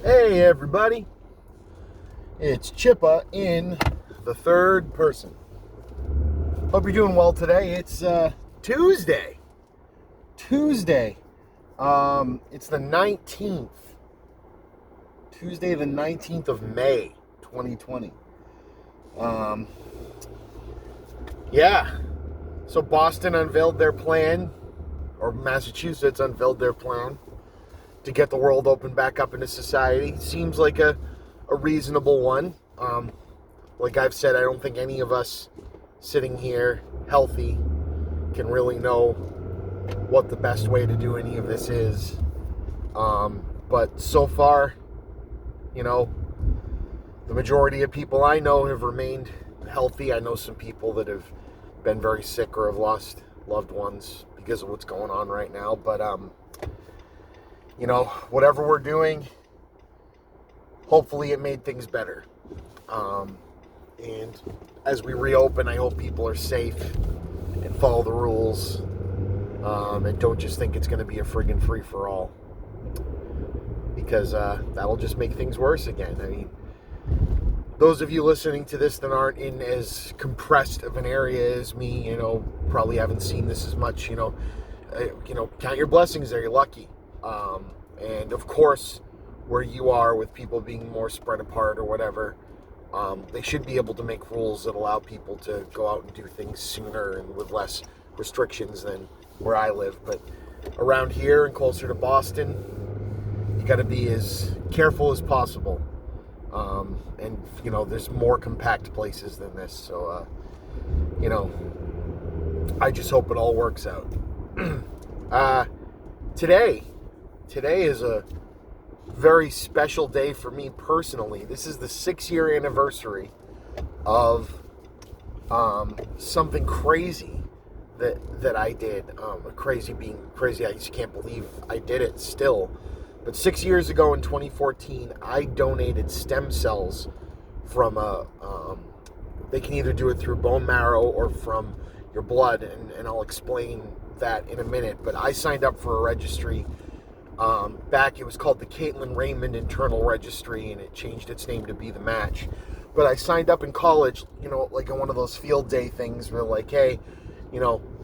Hey everybody, it's Chippa in the third person. Hope you're doing well today. It's Tuesday. Tuesday. It's the 19th. Tuesday the 19th of May, 2020. Um, yeah. So Boston unveiled their plan, or Massachusetts unveiled their plan to get the world open back up into society. Seems like a reasonable one. Like I've said, I don't think any of us sitting here healthy can really know what the best way to do any of this is. But so far, you know, the majority of people I know have remained healthy. I know some people that have been very sick or have lost loved ones because of what's going on right now. But, whatever we're doing, hopefully it made things better. And as we reopen, I hope people are safe and follow the rules, and don't just think it's going to be a friggin' free-for-all, because that'll just make things worse again. I mean, those of you listening to this that aren't in as compressed of an area as me, probably haven't seen this as much, count your blessings there, you're lucky. And of course, where you are with people being more spread apart or whatever, they should be able to make rules that allow people to go out and do things sooner and with less restrictions than where I live. But around here and closer to Boston, you got to be as careful as possible. And there's more compact places than this. So, I just hope it all works out. Today is a very special day for me personally. This is the 6-year anniversary of something crazy that I did. Crazy being crazy, I just can't believe I did it still. But 6 years ago in 2014, I donated stem cells from they can either do it through bone marrow or from your blood, and I'll explain that in a minute. But I signed up for a registry. Back, it was called the Caitlin Raymond Internal Registry, and it changed its name to Be the Match. But I signed up in college, like in one of those field day things where like, hey,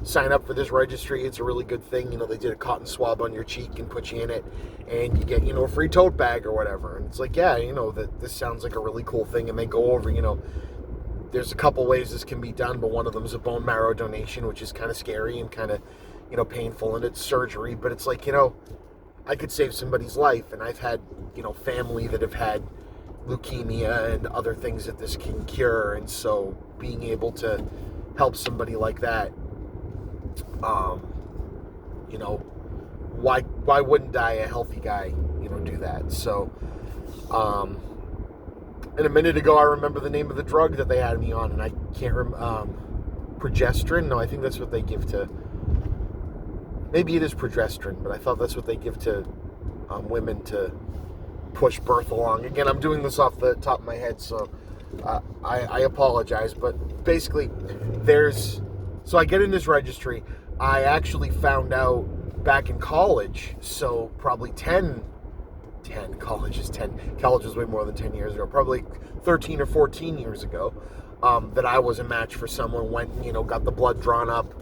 sign up for this registry. It's a really good thing. They did a cotton swab on your cheek and put you in it, and you get, a free tote bag or whatever. And it's like, yeah, that this sounds like a really cool thing. And they go over, there's a couple ways this can be done, but one of them is a bone marrow donation, which is kind of scary and kind of, painful, and it's surgery. But it's like, I could save somebody's life, and I've had, family that have had leukemia and other things that this can cure, and so being able to help somebody like that, why wouldn't a healthy guy, do that? So, and a minute ago, I remember the name of the drug that they had me on, and I can't remember, progesterone? No, I think that's what they give to, maybe it is progesterone, but I thought that's what they give to women to push birth along. Again, I'm doing this off the top of my head, so I apologize. But basically, so I get in this registry. I actually found out back in college, so probably 10 college was way more than 10 years ago, probably 13 or 14 years ago, that I was a match for someone. Went, got the blood drawn up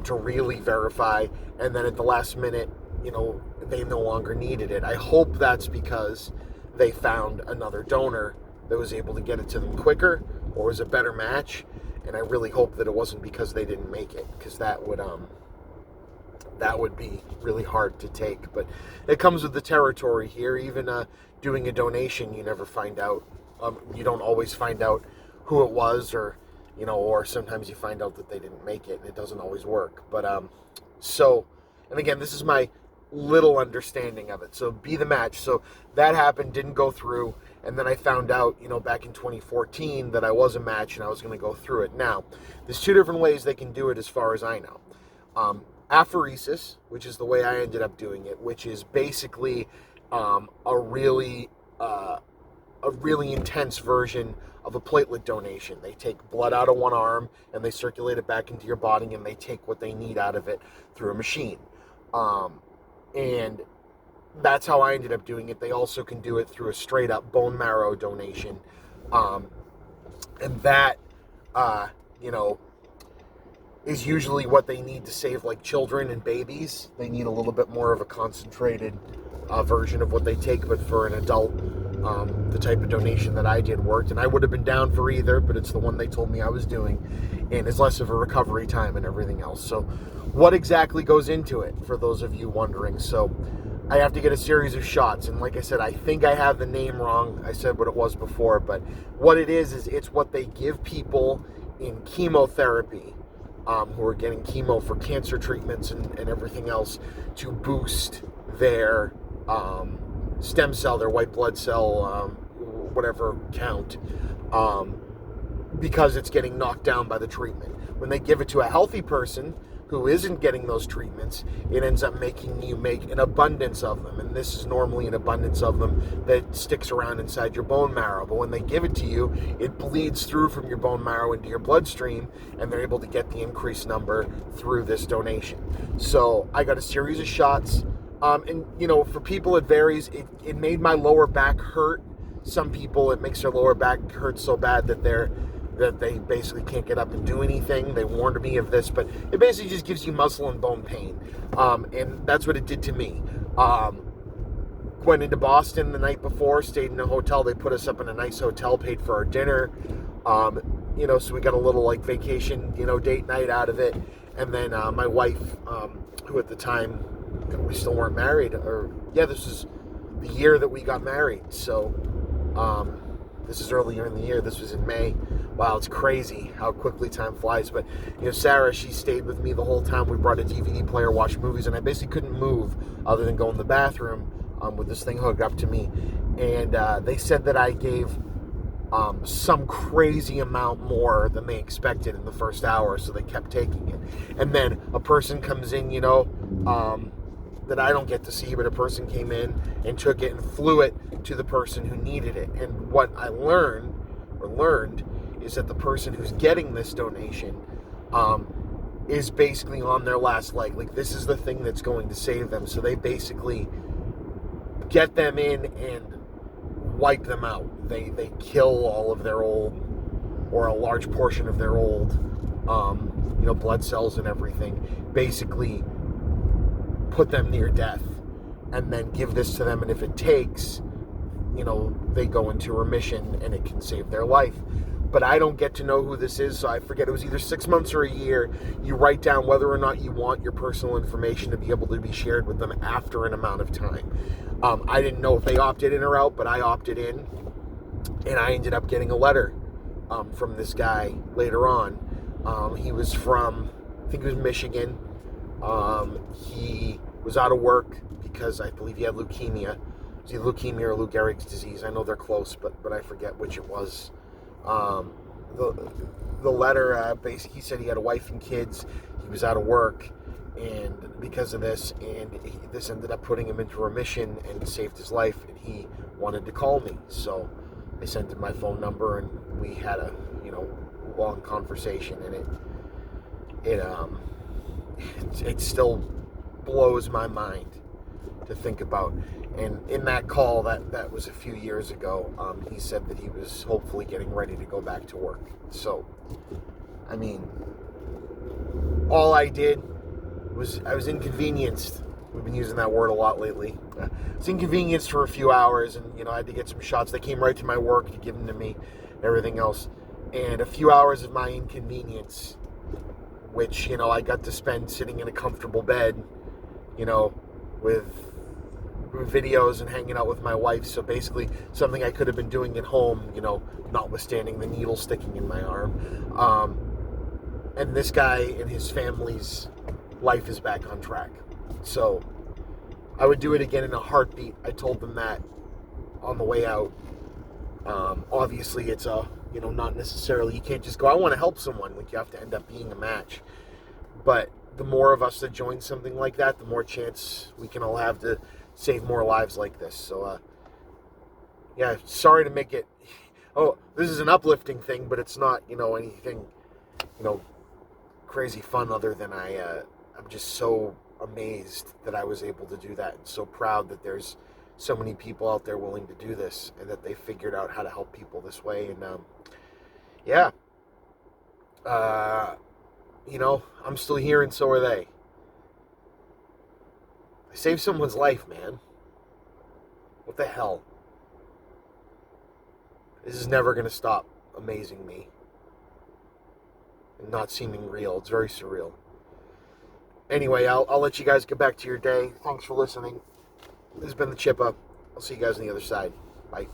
to really verify, and then at the last minute, they no longer needed it. I hope that's because they found another donor that was able to get it to them quicker, or was a better match. And I really hope that it wasn't because they didn't make it, because that would be really hard to take. But it comes with the territory here. Even doing a donation, you never find out. You don't always find out who it was, or sometimes you find out that they didn't make it, and it doesn't always work. But and again, this is my little understanding of it. So Be the Match. So that happened, didn't go through, and then I found out, back in 2014 that I was a match and I was going to go through it. Now, there's two different ways they can do it as far as I know. Apheresis, which is the way I ended up doing it, which is basically a really intense version of a platelet donation. They take blood out of one arm and they circulate it back into your body, and they take what they need out of it through a machine. And that's how I ended up doing it. They also can do it through a straight up bone marrow donation. Um, and that, uh, you know, is usually what they need to save, like children and babies. They need a little bit more of a concentrated version of what they take, but for an adult, the type of donation that I did worked, and I would have been down for either, but it's the one they told me I was doing, and is less of a recovery time and everything else. So what exactly goes into it, for those of you wondering? So I have to get a series of shots, and like I said, I think I have the name wrong. I said what it was before, but what it is it's what they give people in chemotherapy, who are getting chemo for cancer treatments and everything else, to boost their stem cell, their white blood cell, whatever count, because it's getting knocked down by the treatment. When they give it to a healthy person who isn't getting those treatments, it ends up making you make an abundance of them. And this is normally an abundance of them that sticks around inside your bone marrow. But when they give it to you, it bleeds through from your bone marrow into your bloodstream, and they're able to get the increased number through this donation. So I got a series of shots. And, you know, for people it varies. It made my lower back hurt. Some people, it makes their lower back hurt so bad that they basically can't get up and do anything. They warned me of this, but it basically just gives you muscle and bone pain. And that's what it did to me. Went into Boston the night before, stayed in a hotel. They put us up in a nice hotel, paid for our dinner. You know, so we got a little like vacation, you know, date night out of it. And then my wife, who at the time, we still weren't married, this was the year that we got married. So this is earlier in the year. This was in May. Wow, it's crazy how quickly time flies. But, you know, Sarah, she stayed with me the whole time. We brought a DVD player, watched movies, and I basically couldn't move other than go in the bathroom with this thing hooked up to me. And they said that I gave some crazy amount more than they expected in the first hour, so they kept taking it. And then a person comes in, you know, that I don't get to see, but a person came in and took it and flew it to the person who needed it. And what I learned is that the person who's getting this donation is basically on their last leg. Like, this is the thing that's going to save them. So they basically get them in and wipe them out. They kill all of their old, or a large portion of their old, you know, blood cells and everything. Basically put them near death, and then give this to them, and if it takes, you know, they go into remission and it can save their life. But I don't get to know who this is, so I forget. It was either 6 months or a year. You write down whether or not you want your personal information to be able to be shared with them after an amount of time. I didn't know if they opted in or out, but I opted in, and I ended up getting a letter from this guy later on. He was from, I think it was Michigan. He was out of work because I believe he had leukemia. It was either leukemia or Lou Gehrig's disease. I know they're close, but I forget which it was. The letter, basically, he said he had a wife and kids. He was out of work, and because of this, and this ended up putting him into remission and saved his life, and he wanted to call me. So I sent him my phone number, and we had a, you know, long conversation, and it still blows my mind to think about. And in that call, that was a few years ago, he said that he was hopefully getting ready to go back to work. So, I mean, all I did was, I was inconvenienced. We've been using that word a lot lately. I was inconvenienced for a few hours, and, you know, I had to get some shots. They came right to my work to give them to me, everything else. And a few hours of my inconvenience, which, you know, I got to spend sitting in a comfortable bed, you know, with videos and hanging out with my wife. So basically something I could have been doing at home, you know, notwithstanding the needle sticking in my arm. And this guy and his family's life is back on track. So I would do it again in a heartbeat. I told them that on the way out. Obviously it's you know, not necessarily, you can't just go, I want to help someone. Like, you have to end up being a match. But the more of us that join something like that, the more chance we can all have to save more lives like this. So, yeah, sorry to make it, this is an uplifting thing, but it's not, you know, anything, you know, crazy fun, other than I'm just so amazed that I was able to do that, and so proud that there's so many people out there willing to do this, and that they figured out how to help people this way. And yeah, I'm still here, and so are they. I saved someone's life, man. What the hell? This is never going to stop amazing me and not seeming real. It's very surreal. Anyway, I'll let you guys get back to your day. Thanks for listening. This has been the Chippa. I'll see you guys on the other side. Bye.